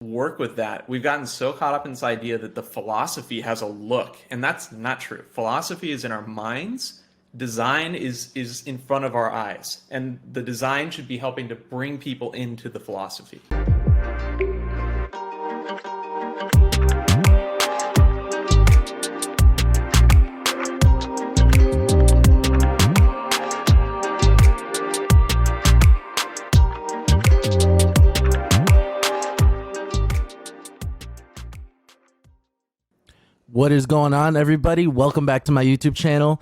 work with that. We've gotten so caught up in this idea that the philosophy has a look, and that's not true. Philosophy is in our minds. Design is in front of our eyes, and the design should be helping to bring people into the philosophy. What is going on, everybody? Welcome back to my YouTube channel.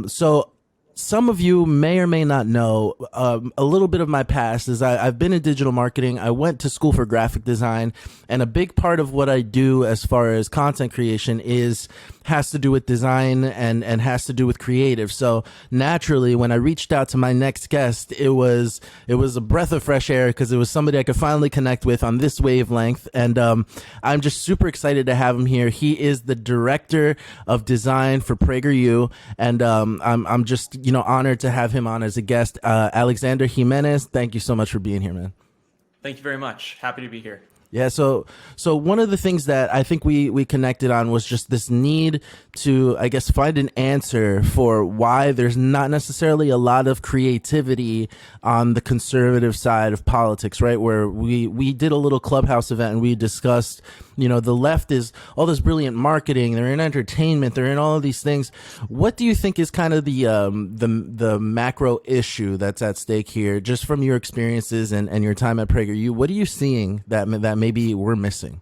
So some of you may or may not know a little bit of my past is I've been in digital marketing. I went to school for graphic design, and a big part of what I do as far as content creation has to do with design and has to do with creative. So naturally, when I reached out to my next guest, it was a breath of fresh air because it was somebody I could finally connect with on this wavelength. And I'm just super excited to have him here. He is the director of design for Prager, and I'm just honored to have him on as a guest. Alexander Jimenez, thank you so much for being here, man. Thank you very much. Happy to be here. Yeah, so one of the things that I think we connected on was just this need to, I guess, find an answer for why there's not necessarily a lot of creativity on the conservative side of politics, right? Where we did a little clubhouse event and we discussed, the left is all this brilliant marketing, they're in entertainment, they're in all of these things. What do you think is kind of the macro issue that's at stake here, just from your experiences and your time at PragerU? What are you seeing that maybe we're missing?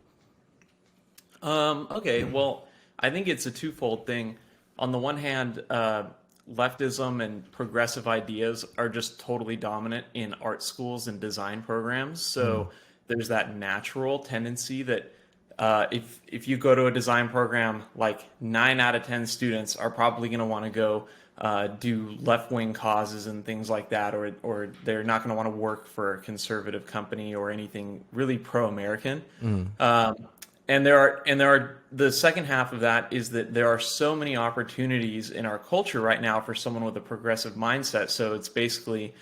Okay, well, I think it's a twofold thing. On the one hand, leftism and progressive ideas are just totally dominant in art schools and design programs. So there's that natural tendency that if you go to a design program, like 9 out of 10 students are probably going to want to go do left-wing causes and things like that, or they're not going to want to work for a conservative company or anything really pro-American. And there are the second half of that is that there are so many opportunities in our culture right now for someone with a progressive mindset. So it's basically,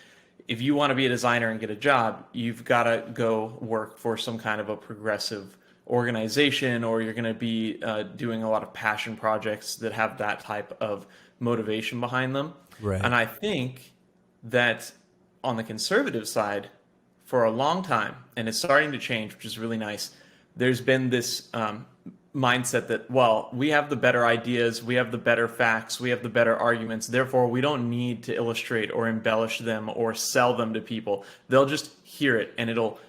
if you want to be a designer and get a job, you've got to go work for some kind of a progressive organization, or you're going to be doing a lot of passion projects that have that type of motivation behind them. Right. And I think that on the conservative side, for a long time, and it's starting to change, which is really nice, there's been this mindset that, well, we have the better ideas, we have the better facts, we have the better arguments, therefore we don't need to illustrate or embellish them or sell them to people. They'll just hear it and it'll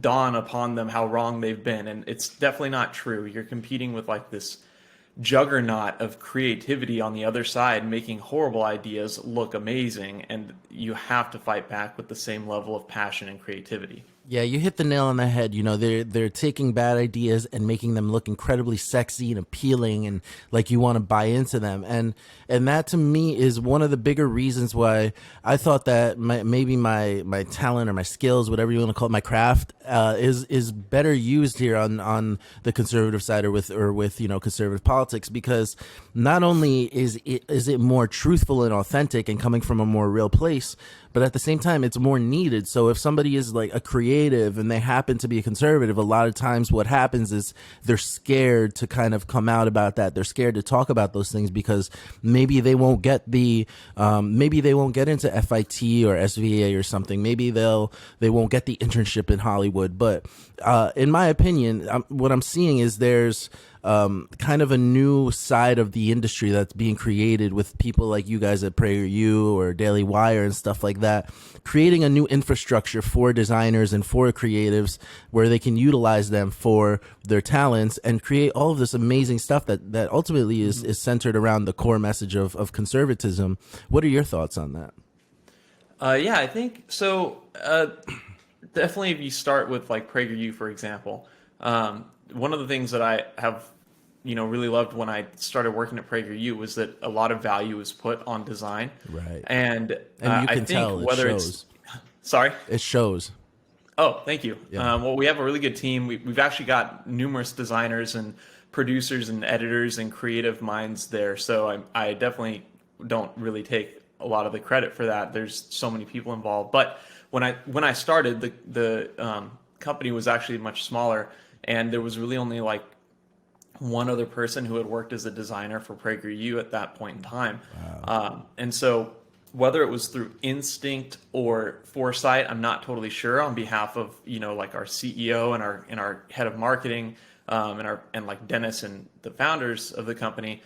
dawn upon them how wrong they've been. And it's definitely not true. You're competing with like this juggernaut of creativity on the other side, making horrible ideas look amazing, and you have to fight back with the same level of passion and creativity. Yeah, you hit the nail on the head. They're taking bad ideas and making them look incredibly sexy and appealing, and like you want to buy into them. And that to me is one of the bigger reasons why I thought that maybe my talent or my skills, whatever you want to call it, my craft, is better used here on the conservative side or with conservative politics, because not only is it more truthful and authentic and coming from a more real place, but at the same time, it's more needed. So if somebody is like a creative and they happen to be a conservative, a lot of times what happens is they're scared to kind of come out about that. They're scared to talk about those things because maybe they won't get into FIT or SVA or something. Maybe they won't get the internship in Hollywood. But in my opinion, what I'm seeing is there's kind of a new side of the industry that's being created with people like you guys at PragerU or Daily Wire and stuff like that, creating a new infrastructure for designers and for creatives where they can utilize them for their talents and create all of this amazing stuff that ultimately is centered around the core message of conservatism. What are your thoughts on that? Yeah, I think so. Definitely, if you start with like PragerU, for example, one of the things that I have, really loved when I started working at PragerU was that a lot of value was put on design. Right. And you can I think tell whether it shows. Sorry? It shows. Oh, thank you. Yeah. Well, we have a really good team. We've actually got numerous designers and producers and editors and creative minds there. So I definitely don't really take a lot of the credit for that. There's so many people involved. But when I started, the company was actually much smaller, and there was really only like one other person who had worked as a designer for PragerU at that point in time. And so whether it was through instinct or foresight, I'm not totally sure. On behalf of, like our CEO and our head of marketing, and like Dennis and the founders of the company,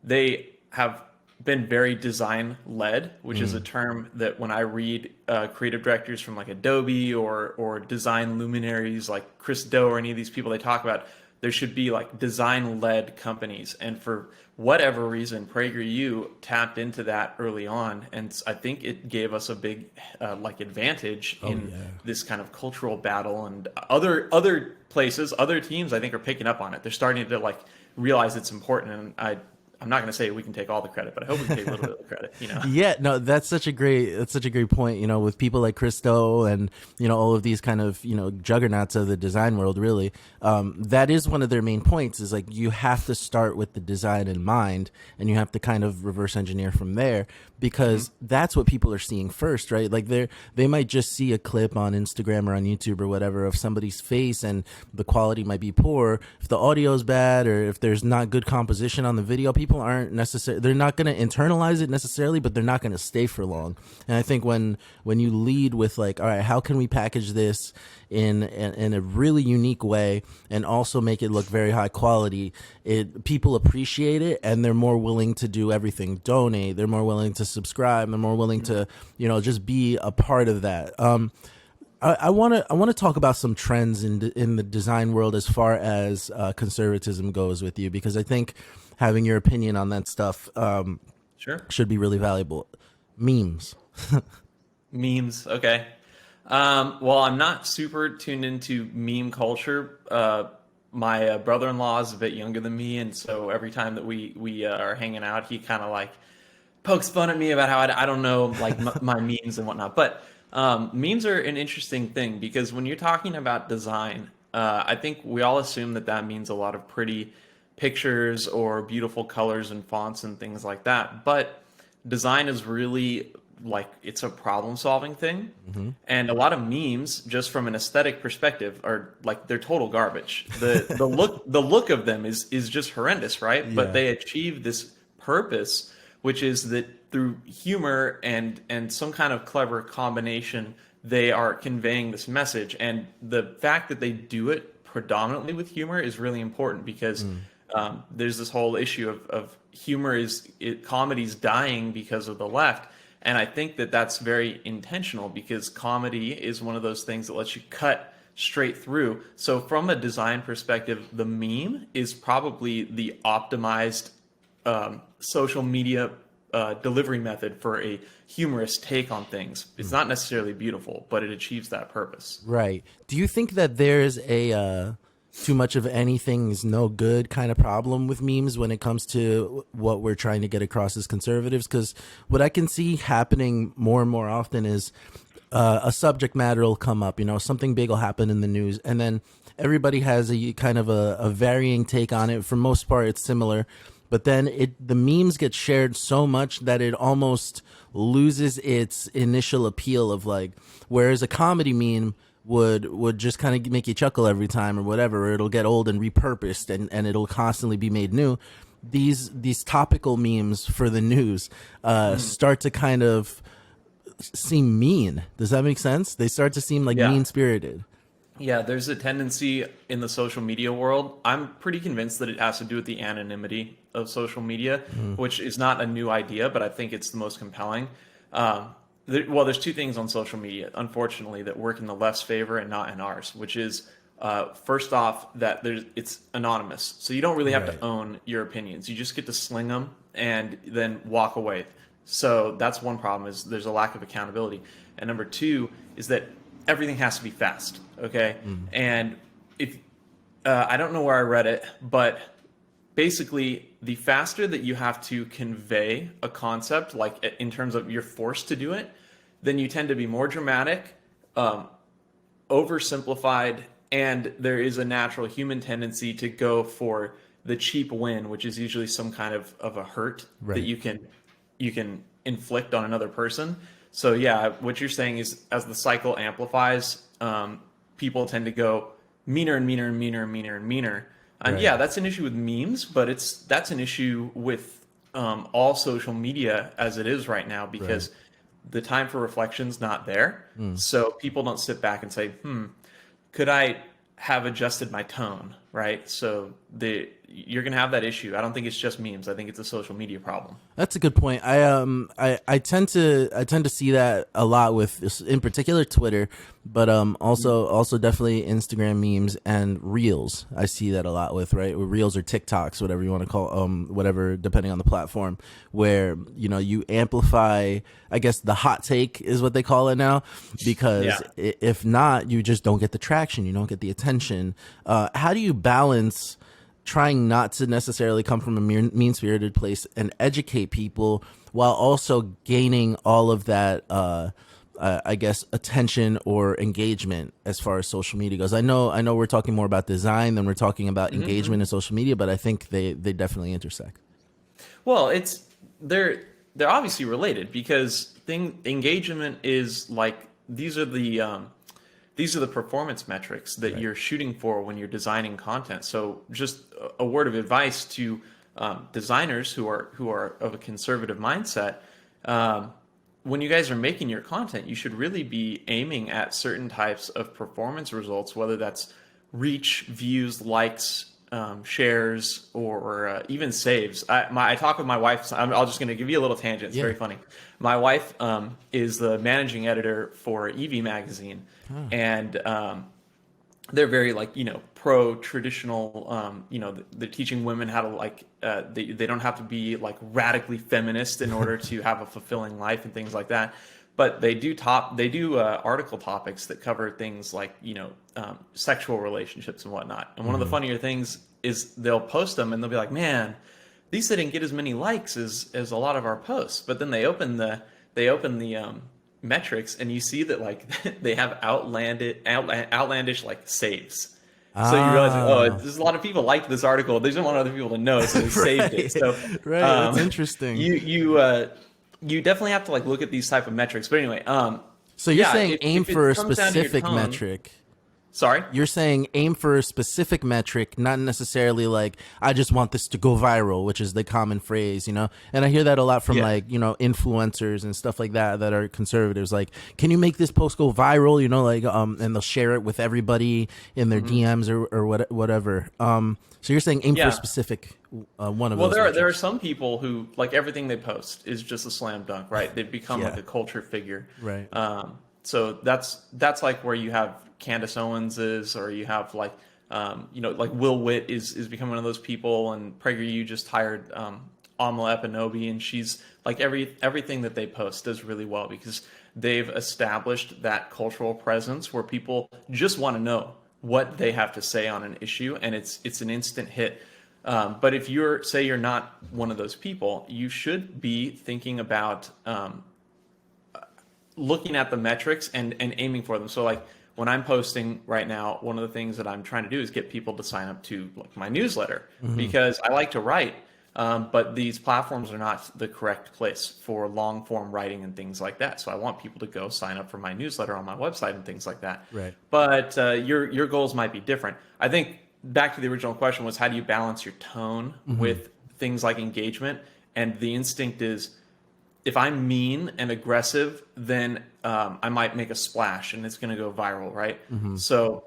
they have been very design led, which is a term that when I read creative directors from like Adobe or design luminaries like Chris Do or any of these people, they talk about there should be like design led companies. And for whatever reason, PragerU tapped into that early on. And I think it gave us a big like advantage in this kind of cultural battle. And other places, other teams, I think are picking up on it. They're starting to like realize it's important. And I'm not going to say we can take all the credit, but I hope we can take a little bit of the credit, Yeah, no, that's such a great point, with people like Christo and, all of these kind of, juggernauts of the design world, really. That is one of their main points, is like, you have to start with the design in mind and you have to kind of reverse engineer from there, because that's what people are seeing first, right? Like they might just see a clip on Instagram or on YouTube or whatever of somebody's face and the quality might be poor. If the audio is bad or if there's not good composition on the video, people aren't necessarily, they're not going to internalize it necessarily, but they're not going to stay for long. And I think when you lead with like, all right, how can we package this in a really unique way and also make it look very high quality, people appreciate it and they're more willing to do everything. Donate, they're more willing to subscribe, they're more willing to, just be a part of that. I want to talk about some trends in the design world as far as conservatism goes with you, because I think having your opinion on that stuff Sure. should be really valuable. Memes. Memes, okay. Well, I'm not super tuned into meme culture. My brother-in-law is a bit younger than me, and so every time that we are hanging out, he kind of like pokes fun at me about how I don't know like my memes and whatnot. But memes are an interesting thing, because when you're talking about design, I think we all assume that means a lot of pretty pictures or beautiful colors and fonts and things like that. But design is really like, it's a problem solving thing. And a lot of memes, just from an aesthetic perspective, are like, they're total garbage. The look of them is just horrendous, right? Yeah. But they achieve this purpose, which is that through humor and some kind of clever combination, they are conveying this message. And the fact that they do it predominantly with humor is really important, because there's this whole issue of humor comedy's dying because of the left. And I think that that's very intentional, because comedy is one of those things that lets you cut straight through. So from a design perspective, the meme is probably the optimized social media delivery method for a humorous take on things. It's not necessarily beautiful, but it achieves that purpose. Right. Do you think that there's a too much of anything is no good kind of problem with memes when it comes to what we're trying to get across as conservatives? Because what I can see happening more and more often is a subject matter will come up, something big will happen in the news, and then everybody has a kind of a varying take on it. For most part, it's similar. But then the memes get shared so much that it almost loses its initial appeal of like, whereas a comedy meme would just kind of make you chuckle every time or whatever, or it'll get old and repurposed and it'll constantly be made new. These topical memes for the news start to kind of seem mean. Does that make sense? They start to seem like mean-spirited. Yeah, there's a tendency in the social media world. I'm pretty convinced that it has to do with the anonymity of social media, which is not a new idea, but I think it's the most compelling. There's two things on social media, unfortunately, that work in the left's favor and not in ours, which is, first off, that it's anonymous. So you don't really have to own your opinions. You just get to sling them and then walk away. So that's one problem, is there's a lack of accountability. And number two is that everything has to be fast, okay? And if I don't know where I read it, but basically the faster that you have to convey a concept, like in terms of you're forced to do it, then you tend to be more dramatic, oversimplified, and there is a natural human tendency to go for the cheap win, which is usually some kind of a hurt that you can inflict on another person. So yeah, what you're saying is, as the cycle amplifies, people tend to go meaner and meaner and meaner and meaner and meaner. And Right. yeah, that's an issue with memes, but that's an issue with all social media as it is right now, because the time for reflection's not there. So people don't sit back and say, could I have adjusted my tone, right? So you're gonna have that issue. I don't think it's just memes. I think it's a social media problem. That's a good point. I tend to see that a lot with, in particular, Twitter, but also definitely Instagram memes and Reels. I see that a lot with, right, with Reels or TikToks, whatever you want to call whatever, depending on the platform, where you amplify, I guess the hot take is what they call it now, because if not, you just don't get the traction, you don't get the attention. How do you balance trying not to necessarily come from a mean-spirited place and educate people while also gaining all of that, I guess, attention or engagement as far as social media goes? I know we're talking more about design than we're talking about engagement in social media, but I think they definitely intersect. Well, they're obviously related, because engagement is like, these are the performance metrics that you're shooting for when you're designing content. So just a word of advice to designers who are of a conservative mindset: when you guys are making your content, you should really be aiming at certain types of performance results, whether that's reach, views, likes, shares, or even saves. I talk with my wife. I'm just going to give you a little tangent. It's very funny. My wife is the managing editor for EV magazine, and they're very pro traditional. They're teaching women how to they don't have to be like radically feminist in order to have a fulfilling life and things like that. But they do article topics that cover things like sexual relationships and whatnot. And one of the funnier things is they'll post them and they'll be like, man, these didn't get as many likes as a lot of our posts. But then they open the metrics, and you see that like they have outlandish like saves. So you realize, there's a lot of people liked this article. They didn't want other people to know, so they saved it. So That's interesting. You definitely have to like look at these type of metrics. But anyway, so you're saying if aim it for a comes down to your specific tone- metric. Sorry? You're saying aim for a specific metric, not necessarily like, I just want this to go viral, which is the common phrase, And I hear that a lot from influencers and stuff like that are conservatives. Like, can you make this post go viral? And they'll share it with everybody in their DMs or whatever. So you're saying aim for a specific one of those. Well, there are some people who, like, everything they post is just a slam dunk, right? They've become like a culture figure. Right. So that's like where you have Candace Owens or you have like like Will Witt is becoming one of those people, and PragerU just hired Amla Epinobi, and she's like everything that they post does really well because they've established that cultural presence where people just want to know what they have to say on an issue, and it's an instant hit. But if you're not one of those people, you should be thinking about looking at the metrics and aiming for them. So like when I'm posting right now, one of the things that I'm trying to do is get people to sign up to like my newsletter because I like to write, but these platforms are not the correct place for long form writing and things like that. So I want people to go sign up for my newsletter on my website and things like that. Right. But your goals might be different. I think back to the original question was, how do you balance your tone with things like engagement? And the instinct is, if I'm mean and aggressive, then I might make a splash and it's going to go viral, right? So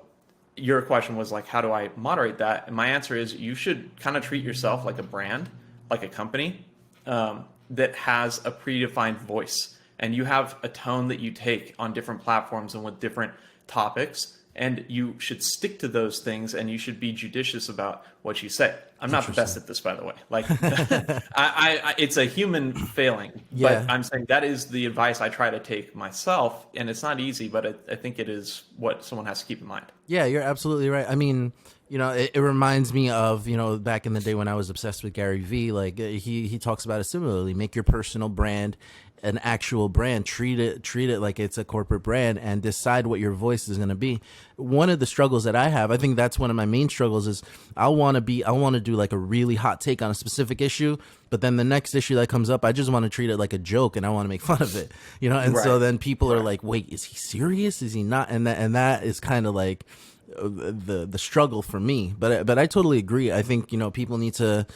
your question was like, how do I moderate that? And my answer is, you should kind of treat yourself like a brand, like a company that has a predefined voice. And you have a tone that you take on different platforms and with different topics. And you should stick to those things, and you should be judicious about what you say. I'm not the best at this, by the way. Like, I it's a human failing, but I'm saying that is the advice I try to take myself, and it's not easy, but I think it is what someone has to keep in mind. Yeah, you're absolutely right. I mean, it reminds me of, back in the day when I was obsessed with Gary Vee. Like he talks about it similarly. Make your personal brand an actual brand. Treat it like it's a corporate brand, and decide what your voice is going to be. One of the struggles that I have, I think that's one of my main struggles, is I want to do like a really hot take on a specific issue, but then the next issue that comes up, I just want to treat it like a joke and I want to make fun of it, and so then people are like, wait, is he serious, is he not? And that is kind of like the struggle for me. But I totally agree. I think people need to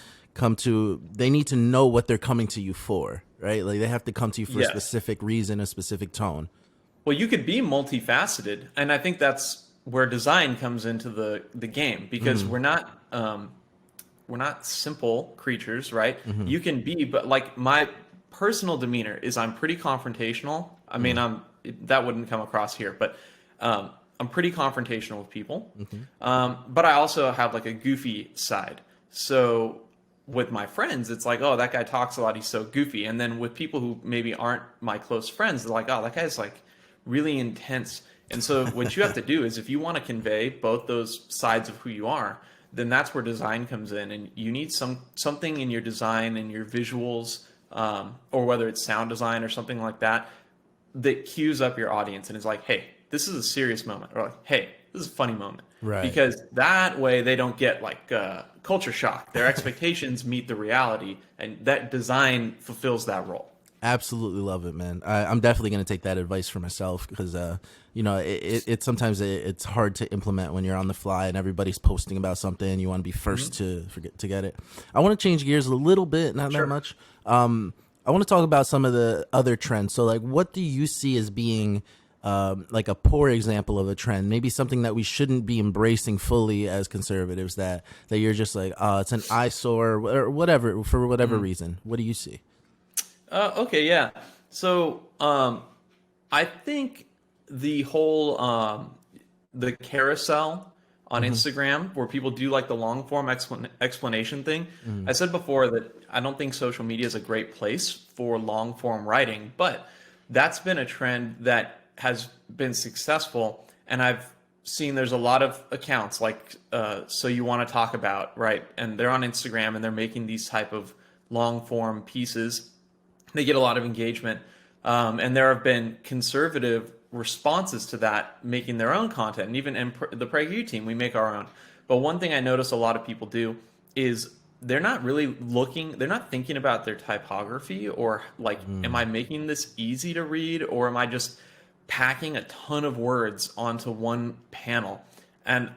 they need to know what they're coming to you for, right? Like they have to come to you for a specific reason, a specific tone. Well, you could be multifaceted, and I think that's where design comes into the game, because we're not simple creatures, right? You can be, but like my personal demeanor is I'm pretty confrontational. I mean, that wouldn't come across here, but I'm pretty confrontational with people. But I also have like a goofy side. So with my friends, it's like, oh, that guy talks a lot, he's so goofy. And then with people who maybe aren't my close friends, they're like, oh, that guy's like really intense. And so what you have to do is, if you want to convey both those sides of who you are, then that's where design comes in. And you need something in your design and your visuals, or whether it's sound design or something like that, that cues up your audience and is like, hey, this is a serious moment, or like, hey, this is a funny moment. Right. Because that way they don't get like culture shock. Their expectations meet the reality, and that design fulfills that role. Absolutely love it, man. I'm definitely going to take that advice for myself, because it sometimes it's hard to implement when you're on the fly and everybody's posting about something and you want to be first to get it. I want to change gears a little bit, not that much. I want to talk about some of the other trends. So like, what do you see as being like a poor example of a trend, maybe something that we shouldn't be embracing fully as conservatives, that you're just like, oh, it's an eyesore or whatever, for whatever reason? What do you see? Okay, yeah. So I think the whole the carousel on Instagram, where people do like the long form explanation thing. I said before that I don't think social media is a great place for long form writing, but that's been a trend that has been successful. And I've seen there's a lot of accounts like So You Want to Talk About, right? And they're on Instagram and they're making these type of long form pieces. They get a lot of engagement. And there have been conservative responses to that, making their own content. And even in the Prager team, we make our own. But one thing I notice a lot of people do is they're not really they're not thinking about their typography, or like, am I making this easy to read, or am I just packing a ton of words onto one panel? And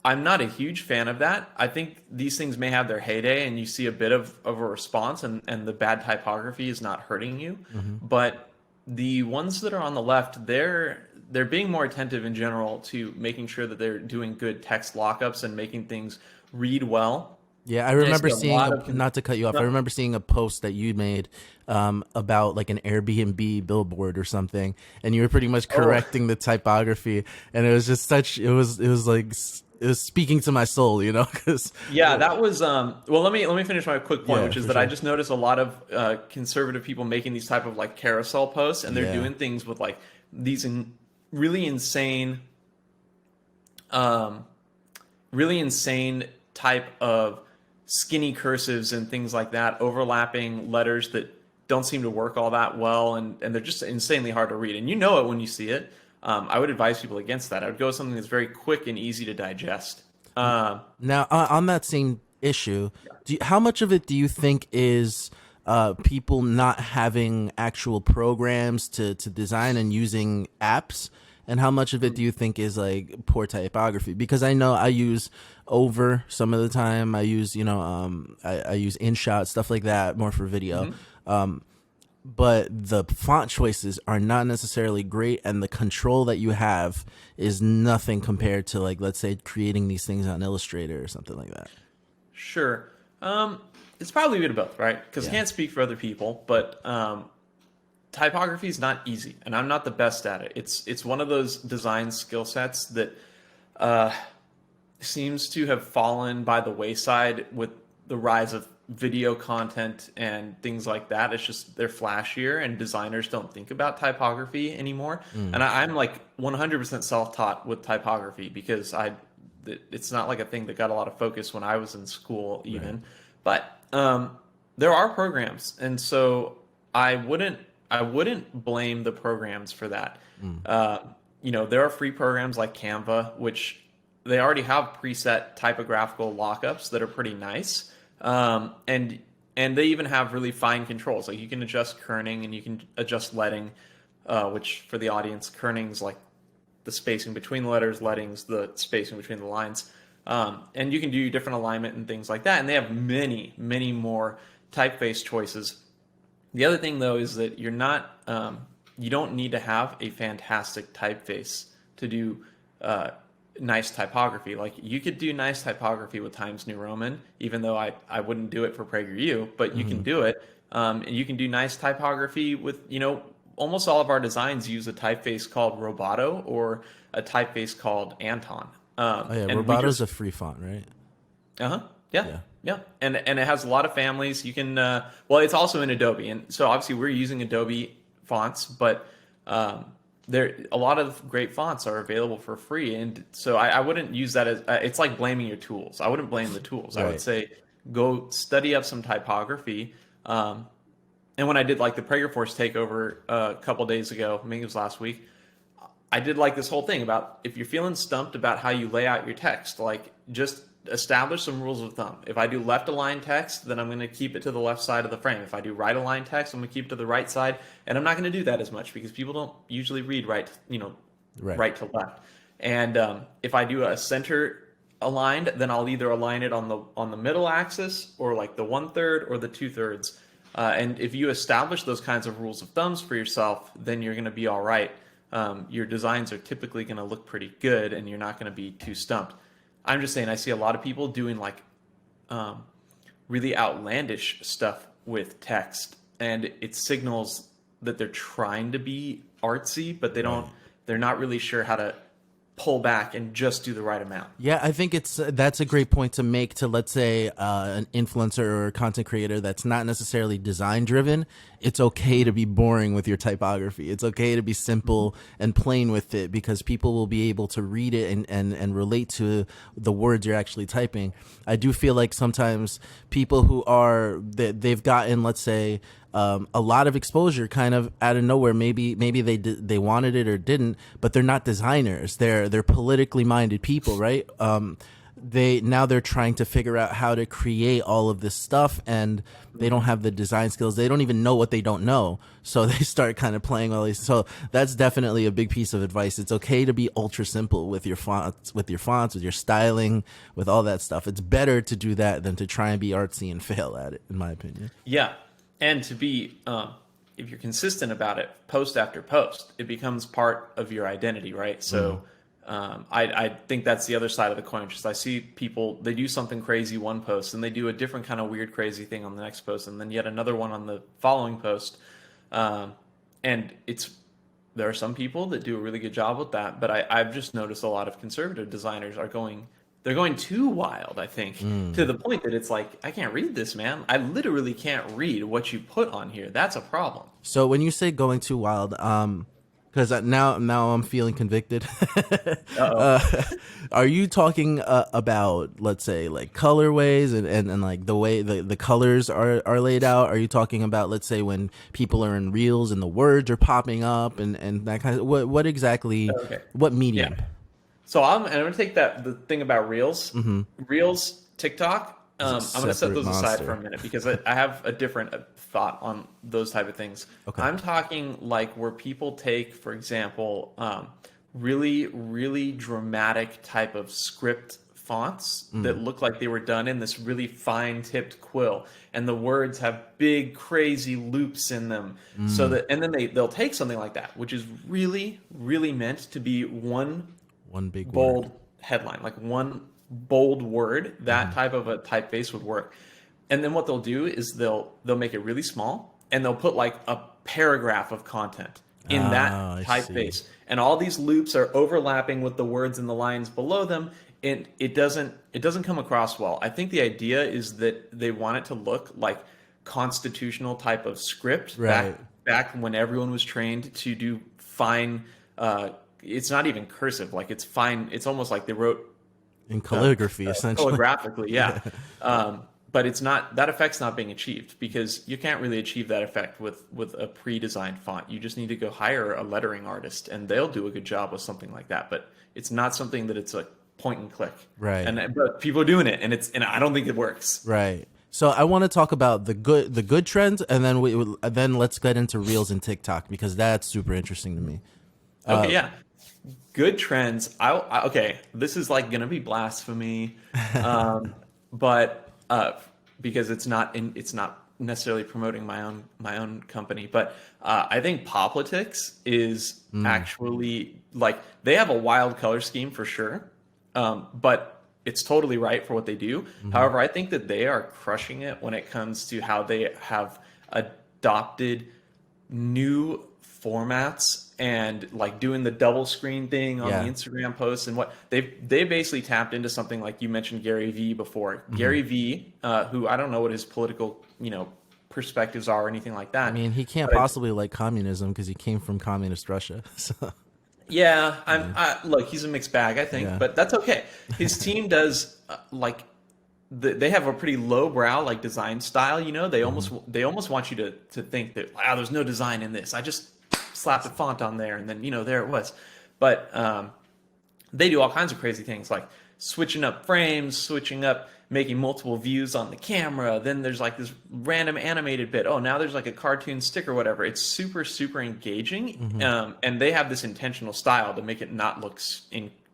I'm not a huge fan of that. I think these things may have their heyday and you see a bit of a response, and the bad typography is not hurting you. But the ones that are on the left, they're being more attentive in general to making sure that they're doing good text lockups and making things read well. Yeah, I remember seeing, not to cut you off, I remember seeing a post that you made about like an Airbnb billboard or something, and you were pretty much correcting the typography, and it was just it was speaking to my soul, 'cause that was well, let me finish my quick point, which is that sure. I just noticed a lot of conservative people making these type of like carousel posts, and they're doing things with like these really insane type of skinny cursives and things like that, overlapping letters that don't seem to work all that well, and they're just insanely hard to read, and you know it when you see it. I would advise people against that. I would go with something that's very quick and easy to digest. Now, on that same issue, how much of it do you think is people not having actual programs to design and using apps? And how much of it do you think is like poor typography? Because I know I use Over some of the time. I use, I use InShot, stuff like that, more for video. But the font choices are not necessarily great, and the control that you have is nothing compared to, like, let's say creating these things on Illustrator or something like that. Sure. It's probably a bit of both, right? Because I can't speak for other people, but typography is not easy, and I'm not the best at it. It's one of those design skill sets that seems to have fallen by the wayside with the rise of video content and things like that. It's just they're flashier, and designers don't think about typography anymore. And I'm like 100% self-taught with typography, because it's not like a thing that got a lot of focus when I was in school even. But there are programs, and so I wouldn't I wouldn't blame the programs for that. Uh, there are free programs like Canva, which they already have preset typographical lockups that are pretty nice, and they even have really fine controls. Like you can adjust kerning and you can adjust leading, which for the audience, kerning's like the spacing between the letters, leading's the spacing between the lines. And you can do different alignment and things like that. And they have many, many more typeface choices. The other thing, though, is that you don't need to have a fantastic typeface to do nice typography. Like you could do nice typography with Times New Roman, even though I wouldn't do it for PragerU, but you can do it. And you can do nice typography with, almost all of our designs use a typeface called Roboto or a typeface called Anton. Oh yeah, Roboto's a free font, right? Uh-huh. Yeah. And it has a lot of families. You can it's also in Adobe, and so obviously we're using Adobe fonts, but there a lot of great fonts are available for free, and so I wouldn't use that as it's like blaming your tools. I wouldn't blame the tools. Right. I would say go study up some typography. And when I did like the Prager Force takeover a couple days ago, I think it was last week, I did like this whole thing about if you're feeling stumped about how you lay out your text, like just establish some rules of thumb. If I do left aligned text, then I'm going to keep it to the left side of the frame. If I do right aligned text, I'm going to keep it to the right side. And I'm not going to do that as much because people don't usually read right to left. And if I do a center aligned, then I'll either align it on the middle axis or like the 1/3 or the 2/3. And if you establish those kinds of rules of thumbs for yourself, then you're going to be all right. Your designs are typically going to look pretty good and you're not going to be too stumped. I'm just saying I see a lot of people doing like really outlandish stuff with text, and it signals that they're trying to be artsy, but they're not really sure how to pull back and just do the right amount. Yeah, I think that's a great point to make to, let's say, an influencer or a content creator that's not necessarily design driven. It's okay to be boring with your typography. It's okay to be simple and plain with it because people will be able to read it and relate to the words you're actually typing. I do feel like sometimes people who they've gotten, let's say, a lot of exposure kind of out of nowhere. Maybe they wanted it or didn't, but they're not designers. They're politically minded people, right? They're trying to figure out how to create all of this stuff, and they don't have the design skills. They don't even know what they don't know. So they start kind of playing all these. So that's definitely a big piece of advice. It's okay to be ultra simple with your fonts, with your styling, with all that stuff. It's better to do that than to try and be artsy and fail at it, in my opinion. Yeah. And to be, if you're consistent about it, post after post, it becomes part of your identity, right? So I think that's the other side of the coin. Just I see people, they do something crazy one post, and they do a different kind of weird, crazy thing on the next post, and then yet another one on the following post. And there are some people that do a really good job with that, but I've just noticed a lot of conservative designers they're going too wild, I think, to the point that it's like, I can't read this, man. I literally can't read what you put on here. That's a problem. So when you say going too wild, because now I'm feeling convicted. Are you talking about, let's say, like colorways and like the way the colors are laid out? Are you talking about, let's say, when people are in reels and the words are popping up and that kind of what exactly? Okay. What medium? Yeah. So I'm going to take the thing about Reels. Reels, TikTok, I'm going to set those aside for a minute because I have a different thought on those type of things. Okay. I'm talking like where people take, for example, really, really dramatic type of script fonts that look like they were done in this really fine tipped quill, and the words have big crazy loops in them. So that, and then they'll take something like that, which is really, really meant to be one big bold word headline, like one bold word. That type of a typeface would work. And then what they'll do is they'll make it really small, and they'll put like a paragraph of content in that typeface, and all these loops are overlapping with the words and the lines below them. And it doesn't come across well. I think the idea is that they want it to look like constitutional type of script, back when everyone was trained to do fine. It's not even cursive, like it's fine. It's almost like they wrote in calligraphy, essentially. Calligraphically, yeah. but it's not, that effect's not being achieved because you can't really achieve that effect with a pre-designed font. You just need to go hire a lettering artist and they'll do a good job with something like that. But it's not something that it's a point and click. Right. But people are doing it, and I don't think it works. Right. So I want to talk about the good trends, and then let's get into Reels and TikTok because that's super interesting to me. Okay, yeah. Good trends. Okay, this is like gonna be blasphemy, but because it's not necessarily promoting my own company, but I think Poplitics is actually like they have a wild color scheme for sure, but it's totally right for what they do. However, I think that they are crushing it when it comes to how they have adopted new formats and like doing the double screen thing on the Instagram posts and what they basically tapped into something like you mentioned Gary Vee before. Gary Vee, who I don't know what his political, perspectives are or anything like that. I mean, he can't possibly like communism because he came from communist Russia. So. Yeah, look, he's a mixed bag, I think, but that's okay. His team does they have a pretty lowbrow like design style. They almost want you to think that there's no design in this. I just slapped the font on there, and then there it was. But they do all kinds of crazy things like switching up frames, making multiple views on the camera. Then there's like this random animated bit. Oh, now there's like a cartoon stick or whatever. It's super, super engaging. And they have this intentional style to make it not look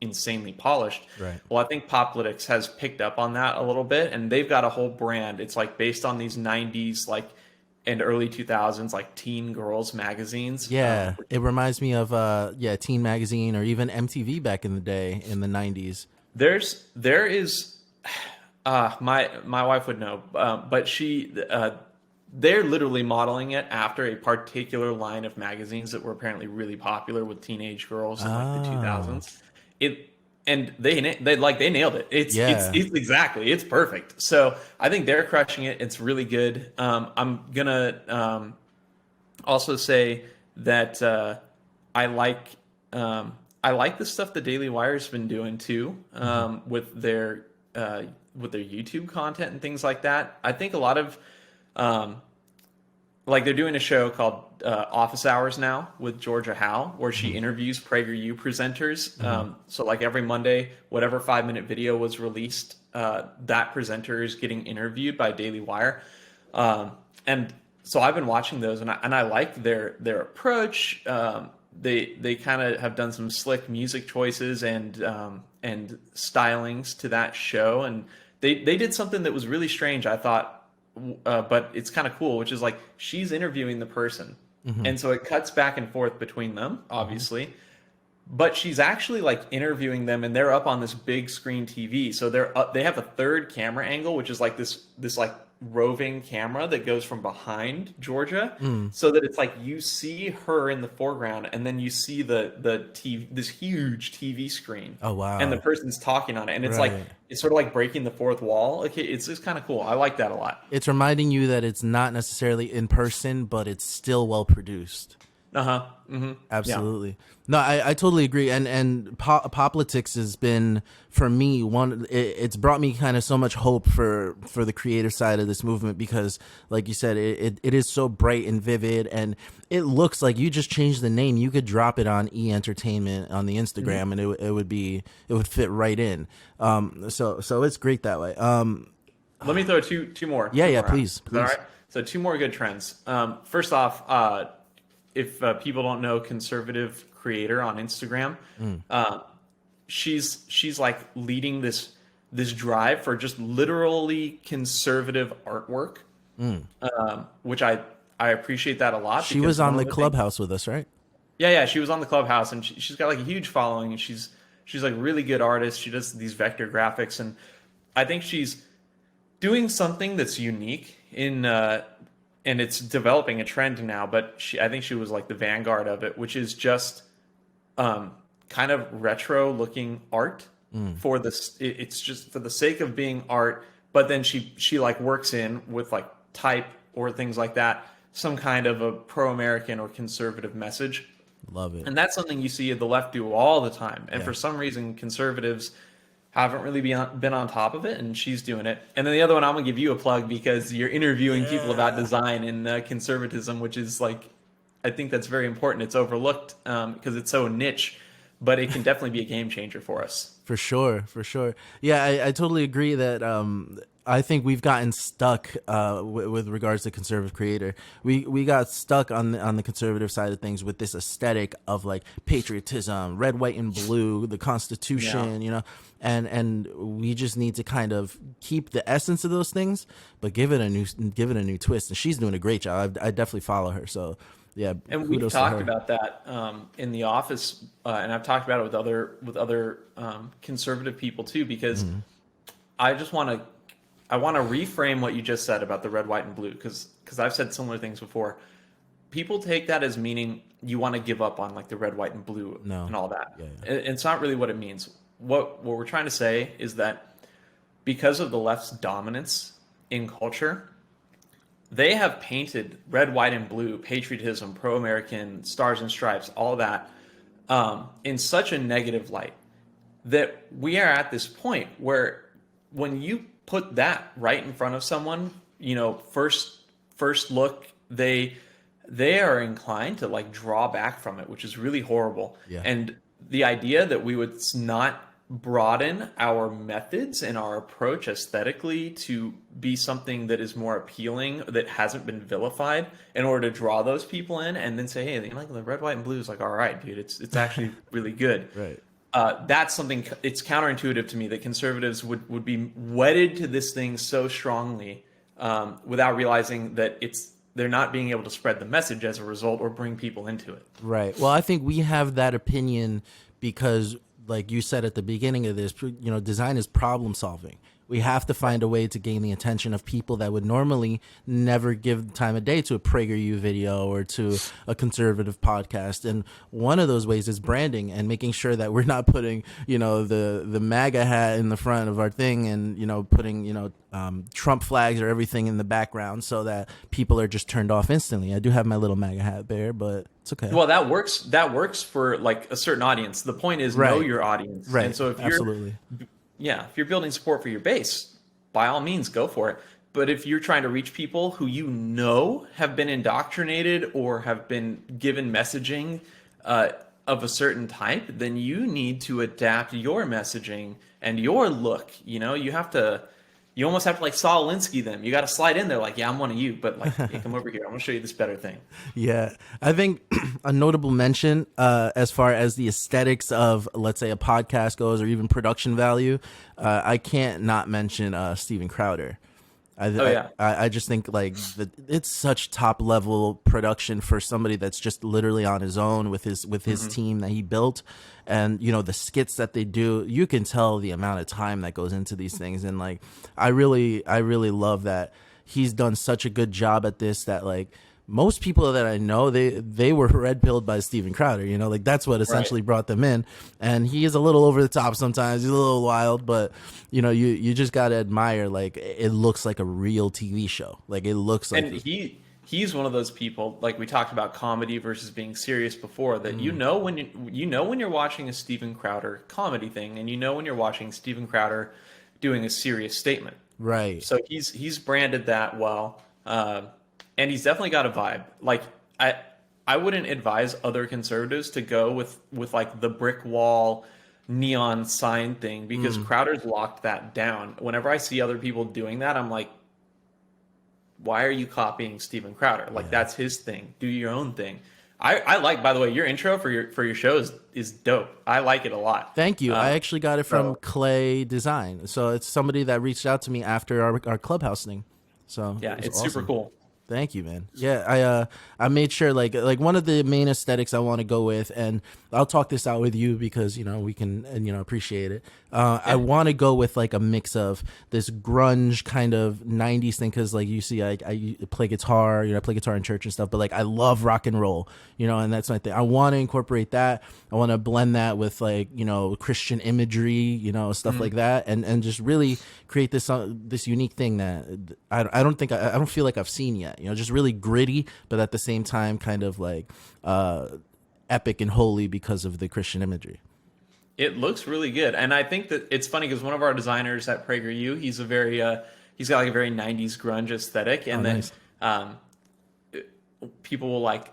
insanely polished. Right. Well, I think Poplitics has picked up on that a little bit, and they've got a whole brand. It's like based on these 90s, and early 2000s, like teen girls magazines. Yeah. It reminds me of, Teen Magazine or even MTV back in the day in the 90s. There is, my wife would know, but they're literally modeling it after a particular line of magazines that were apparently really popular with teenage girls in like the 2000s. They nailed it. It's perfect. So I think they're crushing it. It's really good. I'm gonna also say that I like the stuff the Daily Wire's been doing too, with their YouTube content and things like that. I think a lot of they're doing a show called Office Hours now with Georgia Howe, where she interviews PragerU presenters. So like every Monday, whatever 5-minute video was released, that presenter is getting interviewed by Daily Wire. And so I've been watching those, and I like their approach. They kind of have done some slick music choices and stylings to that show, and they did something that was really strange, I thought, but it's kind of cool, which is like she's interviewing the person, and so it cuts back and forth between them, obviously, but she's actually like interviewing them, and they're up on this big screen TV, so they have a third camera angle, which is like this like roving camera that goes from behind Georgia, so that it's like you see her in the foreground, and then you see the TV, this huge TV screen. Oh wow! And the person's talking on it, and it's like it's sort of like breaking the fourth wall. Okay, it's just kind of cool. I like that a lot. It's reminding you that it's not necessarily in person, but it's still well produced. Absolutely. Yeah. No, I totally agree. And Poplitics has been, for me, it's brought me kind of so much hope for the creative side of this movement, because like you said, it is so bright and vivid, and it looks like you just changed the name. You could drop it on E-Entertainment on the Instagram, and it would fit right in. So it's great that way. Let me throw two more. Yeah, please. All right. So 2 more good trends. First off, if people don't know Conservative Creator on Instagram, she's like leading this drive for just literally conservative artwork, which I appreciate that a lot. She was on the Clubhouse with us, right? Yeah, she was on the Clubhouse, and she's got like a huge following, and she's like a really good artist. She does these vector graphics, and I think she's doing something that's unique and it's developing a trend now, but I think she was like the vanguard of it, which is just kind of retro looking art for this. It's just for the sake of being art, but then she like works in with like type or things like that, some kind of a pro-American or conservative message. Love it. And that's something you see the left do all the time. And for some reason, conservatives haven't really been on top of it, and she's doing it. And then the other one, I'm gonna give you a plug because you're interviewing people about design and conservatism, which is like, I think that's very important. It's overlooked because it's so niche, but it can definitely be a game changer for us. For sure, for sure. Yeah, I totally agree that I think we've gotten stuck with regards to conservative creator. We got stuck on the conservative side of things with this aesthetic of like patriotism, red, white, and blue, the Constitution, you know, and we just need to kind of keep the essence of those things, but give it a new twist. And she's doing a great job. I definitely follow her. So yeah, and we've talked about that in the office, and I've talked about it with other conservative people too, because I want to reframe what you just said about the red, white, and blue, because I've said similar things before. People take that as meaning you want to give up on like the red, white, and blue and all that. Yeah. And it's not really what it means. What we're trying to say is that because of the left's dominance in culture, they have painted red, white, and blue, patriotism, pro-American, stars and stripes, all that in such a negative light that we are at this point where when you put that right in front of someone, you know, first look, they are inclined to like draw back from it, which is really horrible. Yeah. And the idea that we would not broaden our methods and our approach aesthetically to be something that is more appealing, that hasn't been vilified, in order to draw those people in, and then say, hey, like the red, white, and blue is like, all right, dude, it's actually really good. Right. That's something, it's counterintuitive to me that conservatives would be wedded to this thing so strongly without realizing that they're not being able to spread the message as a result or bring people into it. Right. Well, I think we have that opinion because, like you said at the beginning of this, you know, design is problem solving. We have to find a way to gain the attention of people that would normally never give time of day to a PragerU video or to a conservative podcast. And one of those ways is branding and making sure that we're not putting, you know, the MAGA hat in the front of our thing and, you know, putting, you know, Trump flags or everything in the background so that people are just turned off instantly. I do have my little MAGA hat there, but it's okay. Well, that works for like a certain audience. The point is know your audience. Right. And so if Absolutely. if you're building support for your base, by all means, go for it. But if you're trying to reach people who you know have been indoctrinated or have been given messaging of a certain type, then you need to adapt your messaging and your look. You know, you almost have to like Saul Alinsky them. You got to slide in there like, yeah, I'm one of you, but like, hey, come over here. I'm going to show you this better thing. Yeah. I think a notable mention as far as the aesthetics of, let's say, a podcast goes or even production value, I can't not mention Steven Crowder. I just think like it's such top level production for somebody that's just literally on his own with his team that he built. And, you know, the skits that they do, you can tell the amount of time that goes into these things. And like, I really love that he's done such a good job at this that like most people that I know, they were red pilled by Steven Crowder, you know, like that's what essentially brought them in. And he is a little over the top sometimes. He's a little wild, but you know, you just got to admire, like, it looks like a real TV show. Like it looks like, and he's one of those people, like we talked about comedy versus being serious before, that you know when you're watching a Steven Crowder comedy thing, and you know when you're watching Steven Crowder doing a serious statement. Right. So he's branded that well, and he's definitely got a vibe. Like I wouldn't advise other conservatives to go with like the brick wall neon sign thing, because Crowder's locked that down. Whenever I see other people doing that, I'm like, why are you copying Steven Crowder? Like, that's his thing. Do your own thing. I like, by the way, your intro for your show is dope. I like it a lot. Thank you. I actually got it from Clay Design. So it's somebody that reached out to me after our Clubhouse thing. So yeah, it's awesome. super cool. Thank you, man. Yeah, I made sure like one of the main aesthetics I want to go with, and I'll talk this out with you because, you know, we can, and, you know, appreciate it. I want to go with like a mix of this grunge kind of 90s thing, because like you see, I play guitar, you know, I play guitar in church and stuff, but like I love rock and roll, you know, and that's my thing. I want to incorporate that. I want to blend that with like, you know, Christian imagery, you know, stuff like that, and just really create this unique thing that I don't feel like I've seen yet. You know, just really gritty, but at the same time kind of like epic and holy because of the Christian imagery. It looks really good, and I think that it's funny because one of our designers at PragerU, he's got like a very '90s grunge aesthetic, Oh, and then nice. um, people will like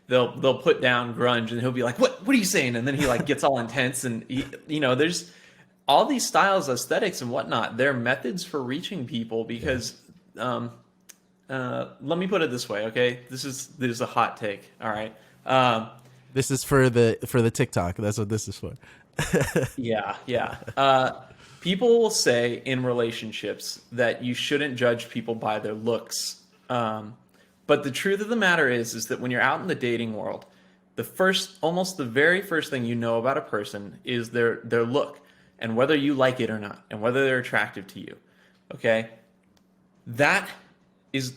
they'll put down grunge, and he'll be like, "What are you saying?" And then he like gets all intense, and there's all these styles, aesthetics, and whatnot. They're methods for reaching people because. Let me put it this way, okay? This is a hot take, all right? This is for the TikTok. That's what this is for. Yeah, yeah. People will say in relationships that you shouldn't judge people by their looks. But the truth of the matter is that when you're out in the dating world, almost the very first thing you know about a person is their look and whether you like it or not and whether they're attractive to you. Okay? That is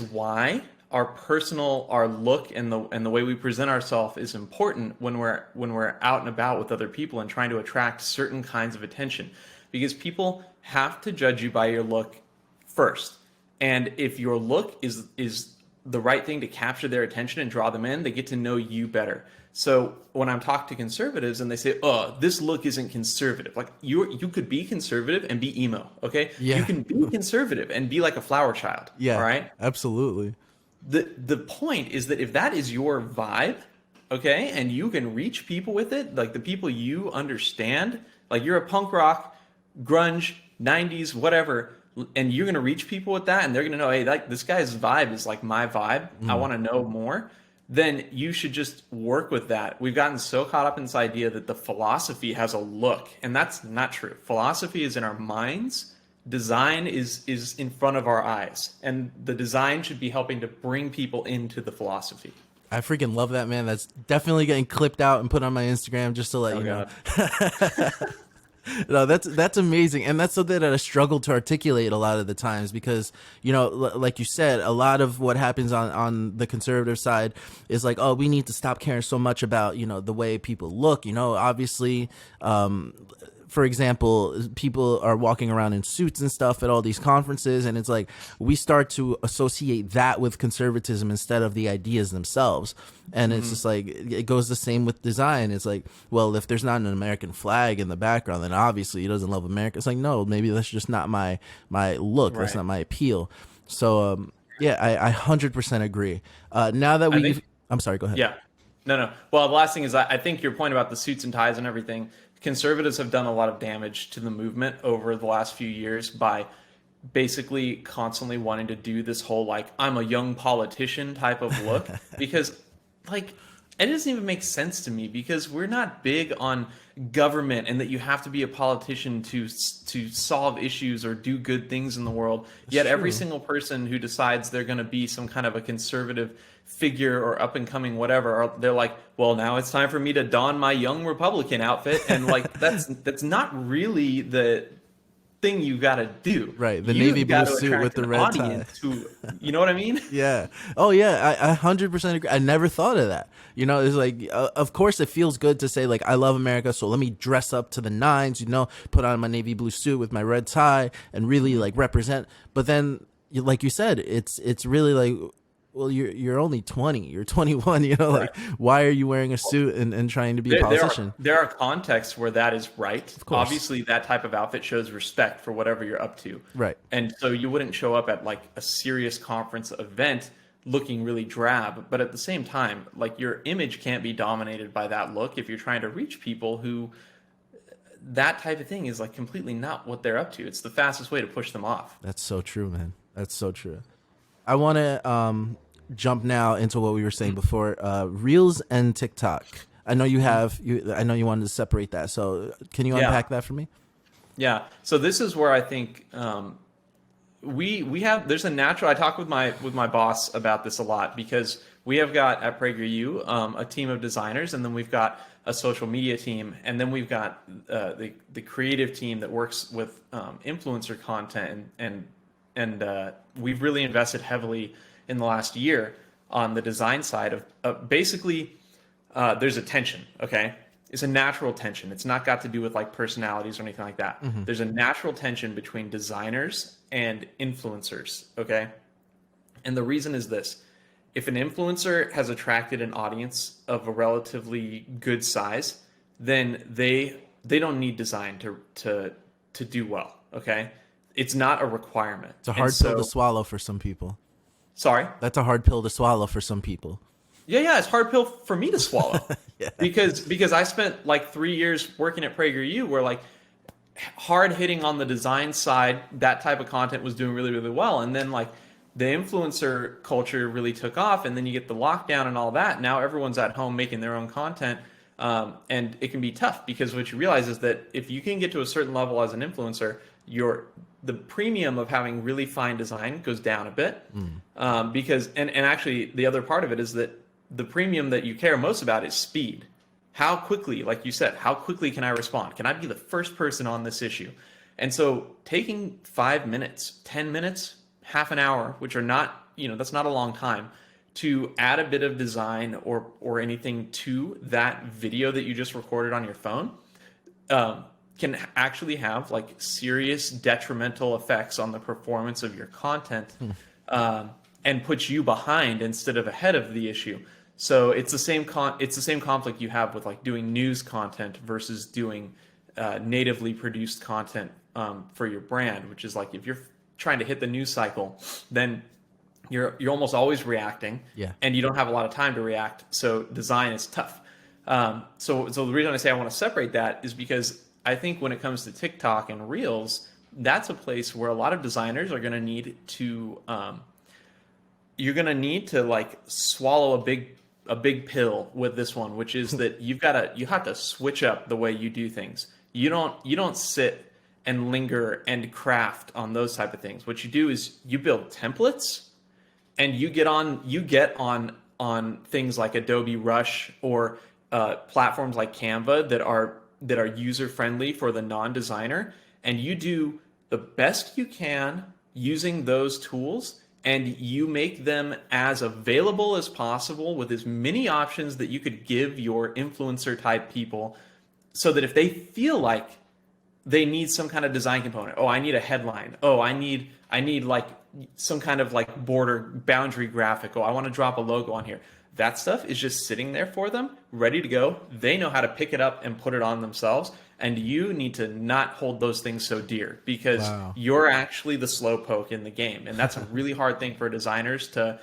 why our look and the way we present ourselves is important when we're out and about with other people and trying to attract certain kinds of attention, because people have to judge you by your look first. And if your look is the right thing to capture their attention and draw them in, they get to know you better. So when I'm talking to conservatives and they say, "Oh, this look isn't conservative," like you could be conservative and be emo, okay? Yeah. You can be conservative and be like a flower child, Yeah. all right? Absolutely. The point is that if that is your vibe, okay, and you can reach people with it, like the people you understand, like you're a punk rock, grunge, 90s, whatever, and you're going to reach people with that and they're going to know, hey, like this guy's vibe is like my vibe. I want to know more. Then you should just work with that. We've gotten so caught up in this idea that the philosophy has a look, and that's not true. Philosophy is in our minds. Design is in front of our eyes, and the design should be helping to bring people into the philosophy. I freaking love that, man. That's definitely getting clipped out and put on my Instagram just to let you know. No, that's amazing, and that's something that I struggle to articulate a lot of the times because like you said, a lot of what happens on the conservative side is like, oh, we need to stop caring so much about the way people look. Obviously, for example, people are walking around in suits and stuff at all these conferences, and it's like we start to associate that with conservatism instead of the ideas themselves. And it's just like it goes the same with design. It's like, well, if there's not an American flag in the background, then obviously he doesn't love America. It's like, no, maybe that's just not my look. Right. That's not my appeal. So yeah, I 100% agree. Now that I'm sorry, go ahead. Yeah. No. Well, the last thing is I think your point about the suits and ties and everything, conservatives have done a lot of damage to the movement over the last few years by basically constantly wanting to do this whole like I'm a young politician type of look because like it doesn't even make sense to me because we're not big on government and that you have to be a politician to solve issues or do good things in the world. Yet every single person who decides they're going to be some kind of a conservative figure or up and coming whatever, they're like, well, now it's time for me to don my young Republican outfit, and like that's not really the thing you got to do. Right, the navy blue suit with the red tie. You know what I mean? Yeah. Oh yeah, I 100% agree. I never thought of that. It's like, of course it feels good to say like I love America, so let me dress up to the nines. Put on my navy blue suit with my red tie and really like represent. But then, like you said, it's really like, well, you're only 20, you're 21, like why are you wearing a suit and trying to be a politician? There are contexts where that is right. Of course. Obviously that type of outfit shows respect for whatever you're up to. Right. And so you wouldn't show up at like a serious conference event looking really drab, but at the same time, like your image can't be dominated by that look if you're trying to reach people who that type of thing is like completely not what they're up to. It's the fastest way to push them off. That's so true, man. That's so true. I want to jump now into what we were saying before, Reels and TikTok. I know I know you wanted to separate that. So can you unpack that for me? Yeah. So this is where I think there's a natural. I talk with my boss about this a lot because we have got at PragerU a team of designers, and then we've got a social media team, and then we've got the creative team that works with influencer content, and we've really invested heavily in the last year on the design side of basically there's a tension, okay? It's a natural tension. It's not got to do with like personalities or anything like that. Mm-hmm. There's a natural tension between designers and influencers, okay? And the reason is this. If an influencer has attracted an audience of a relatively good size, then they don't need design to do well. Okay, it's not a requirement. It's a hard pill to swallow for some people. Sorry, that's a hard pill to swallow for some people. Yeah, it's a hard pill for me to swallow. Yeah. Because I spent like 3 years working at PragerU, where like hard hitting on the design side, that type of content was doing really, really well. And then like the influencer culture really took off, and then you get the lockdown and all that. Now everyone's at home making their own content. And it can be tough, because what you realize is that if you can get to a certain level as an influencer, the premium of having really fine design goes down a bit. Because and actually the other part of it is that the premium that you care most about is speed. How quickly, like you said, how quickly can I respond? Can I be the first person on this issue? And so taking 5 minutes, 10 minutes, half an hour, which are not, that's not a long time, to add a bit of design or anything to that video that you just recorded on your phone, can actually have like serious detrimental effects on the performance of your content, and put you behind instead of ahead of the issue. So it's the same conflict you have with like doing news content versus doing natively produced content for your brand, which is like if you're trying to hit the news cycle, then you're almost always reacting, and you don't have a lot of time to react. So design is tough. So the reason I say I want to separate that is because I think when it comes to TikTok and Reels, that's a place where a lot of designers are going to need to you're going to need to like swallow a big pill with this one, which is that you have to switch up the way you do things. You don't sit and linger and craft on those type of things. What you do is you build templates, and you get on things like Adobe Rush or platforms like Canva that are user friendly for the non-designer, and you do the best you can using those tools, and you make them as available as possible with as many options that you could give your influencer type people, so that if they feel like they need some kind of design component, I need a headline, I need like some kind of like border boundary graphic, I want to drop a logo on here. That stuff is just sitting there for them, ready to go. They know how to pick it up and put it on themselves. And you need to not hold those things so dear, because you're actually the slowpoke in the game. And that's a really hard thing for designers to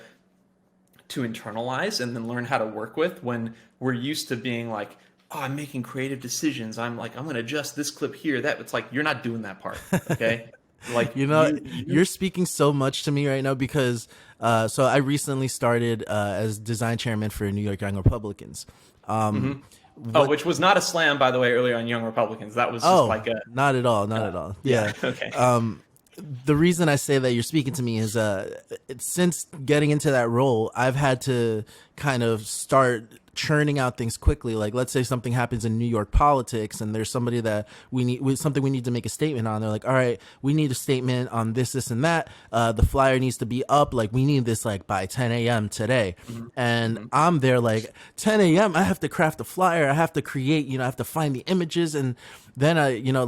internalize and then learn how to work with, when we're used to being like, I'm making creative decisions. I'm going to adjust this clip here. It's like, you're not doing that part. Okay. Like, you're speaking so much to me right now, because so I recently started as design chairman for New York Young Republicans. Which was not a slam, by the way, earlier on Young Republicans. That was just like a... Not at all. Yeah. Okay. The reason I say that you're speaking to me is since getting into that role, I've had to kind of start churning out things quickly. Like, let's say something happens in New York politics, and there's somebody that we need to make a statement on. They're like, all right, we need a statement on this and that. The flyer needs to be up. Like, we need this like by 10 a.m. today. And I'm there like 10 a.m. I have to craft a flyer. I have to create, I have to find the images. And then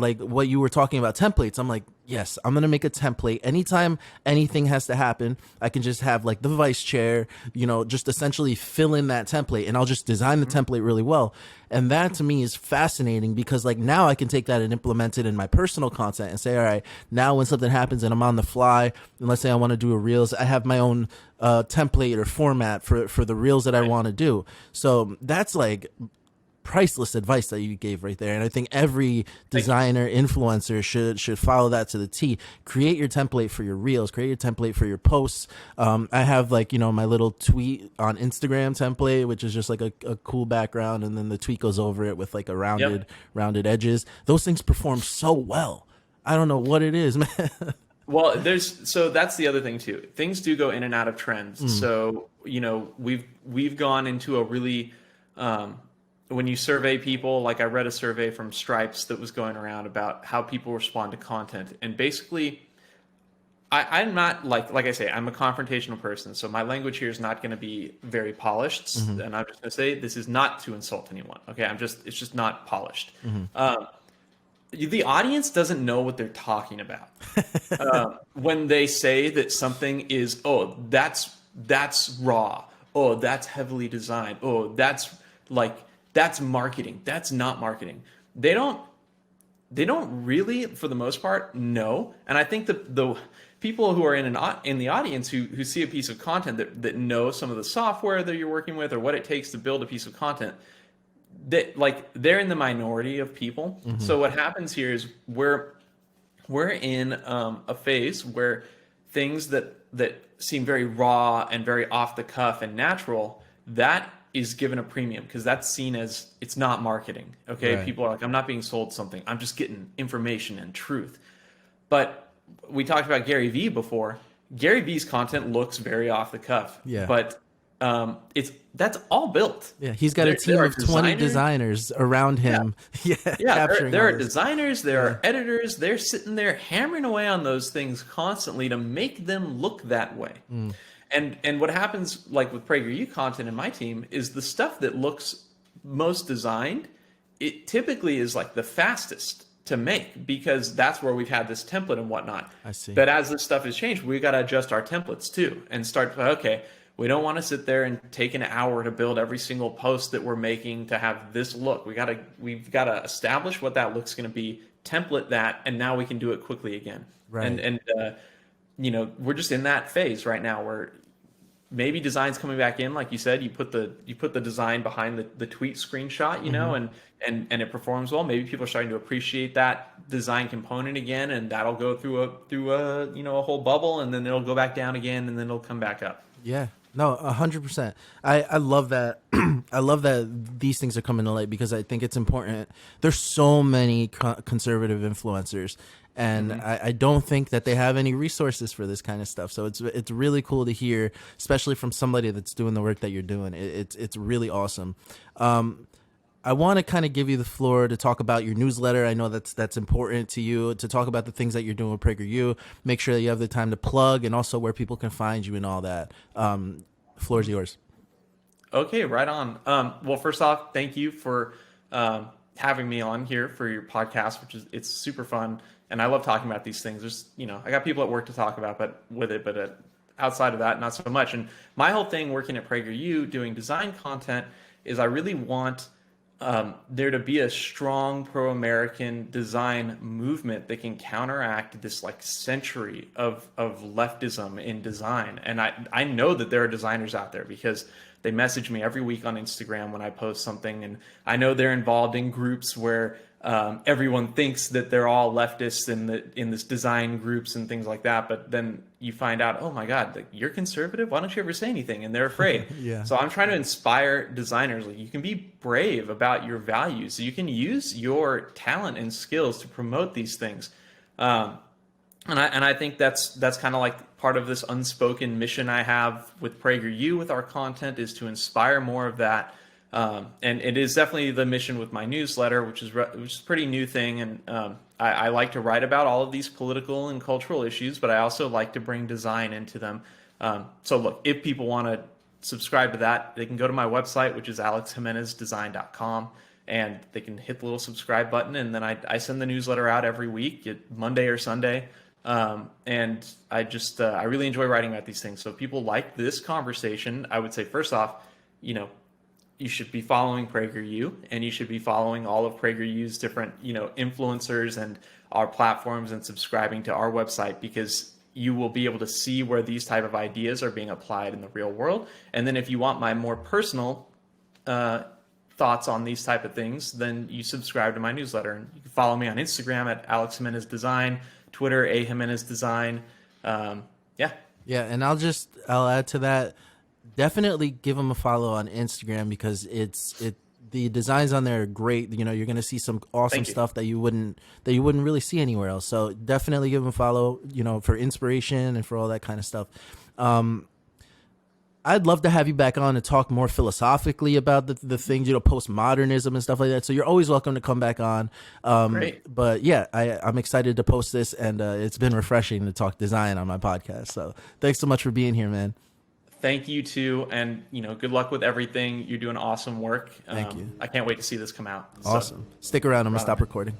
like what you were talking about, templates. I'm like, yes, I'm going to make a template. Anytime anything has to happen, I can just have like the vice chair, just essentially fill in that template, and I'll just design the template really well. And that to me is fascinating, because like now I can take that and implement it in my personal content and say, all right, now when something happens and I'm on the fly, and let's say I want to do a Reels, I have my own template or format for the Reels that I want to do. So that's like priceless advice that you gave right there. And I think every designer, influencer should follow that to the T. Create your template for your Reels, create your template for your posts. I have like, my little tweet on Instagram template, which is just like a cool background, and then the tweet goes over it with like a rounded edges. Those things perform so well. I don't know what it is, man. Well, so that's the other thing too. Things do go in and out of trends. So, we've gone into a really, when you survey people, like I read a survey from Stripes that was going around about how people respond to content. And basically, I'm not like I say, I'm a confrontational person. So my language here is not going to be very polished. And I'm just going to say, this is not to insult anyone. Okay. It's just not polished. The audience doesn't know what they're talking about. When they say that something is, that's raw. That's heavily designed. that's marketing. That's not marketing. They don't really, for the most part, know. And I think the people who are in the audience who see a piece of content that know some of the software that you're working with or what it takes to build a piece of content, that like they're in the minority of people. So what happens here is we're in a phase where things that seem very raw and very off the cuff and natural, that is given a premium because that's seen as it's not marketing. Okay. Right. People are like, I'm not being sold something. I'm just getting information and truth. But we talked about Gary Vee before. Gary Vee's content looks very off the cuff. Yeah. But that's all built. Yeah, he's got a team of 20 designers around him. Yeah, capturing there all are this. designers, there are editors. They're sitting there hammering away on those things constantly to make them look that way. And what happens, like with PragerU content in my team, is the stuff that looks most designed, it typically is like the fastest to make because that's where we've had this template and whatnot. I see. But as this stuff has changed, we've got to adjust our templates too and start, okay, we don't want to sit there and take an hour to build every single post that we're making to have this look. We've got to establish what that look's going to be, template that, and now we can do it quickly again. Right. And we're just in that phase right now where maybe design's coming back in, like you said. You put the design behind the tweet screenshot, and it performs well. Maybe people are starting to appreciate that design component again, and that'll go through a whole bubble, and then it'll go back down again, and then it'll come back up. Yeah. No, 100%. I love that. I love that these things are coming to light because I think it's important. There's so many conservative influencers, and I don't think that they have any resources for this kind of stuff. So it's really cool to hear, especially from somebody that's doing the work that you're doing. It's really awesome. I want to kind of give you the floor to talk about your newsletter. I know that's important to you, to talk about the things that you're doing with PragerU. Make sure that you have the time to plug and also where people can find you and all that. Floor is yours. Okay, right on. Well, first off, thank you for having me on here for your podcast, it's super fun. And I love talking about these things. There's, I got people at work to talk about, but outside of that, not so much. And my whole thing working at PragerU doing design content is I really want there to be a strong pro-American design movement that can counteract this like century of leftism in design. And I know that there are designers out there because they message me every week on Instagram when I post something. And I know they're involved in groups where everyone thinks that they're all leftists in this design groups and things like that. But then you find out, oh my God, like, you're conservative. Why don't you ever say anything? And they're afraid. Yeah. So I'm trying to inspire designers. Like, you can be brave about your values. You can use your talent and skills to promote these things. And I think that's kind of like part of this unspoken mission I have with PragerU with our content is to inspire more of that. And it is definitely the mission with my newsletter, which is a pretty new thing. And I like to write about all of these political and cultural issues, but I also like to bring design into them. So look, if people want to subscribe to that, they can go to my website, which is alexjimenezdesign.com, and they can hit the little subscribe button. And then I send the newsletter out every week, Monday or Sunday. And I really enjoy writing about these things. So if people like this conversation, I would say, first off, you should be following PragerU, and you should be following all of PragerU's different, influencers and our platforms, and subscribing to our website, because you will be able to see where these type of ideas are being applied in the real world. And then if you want my more personal thoughts on these type of things, then you subscribe to my newsletter. And you can follow me on Instagram at Alex Jimenez Design, Twitter, A Jimenez Design. Yeah, and I'll add to that. Definitely give them a follow on Instagram because the designs on there are great. You're going to see some awesome stuff that you wouldn't really see anywhere else. So definitely give them a follow, for inspiration and for all that kind of stuff. I'd love to have you back on and talk more philosophically about the things, postmodernism and stuff like that. So you're always welcome to come back on. Great. But yeah, I'm excited to post this, and it's been refreshing to talk design on my podcast. So thanks so much for being here, man. Thank you too, and good luck with everything. You're doing awesome work. Thank you. I can't wait to see this come out. Awesome. Stick around. I'm gonna stop recording.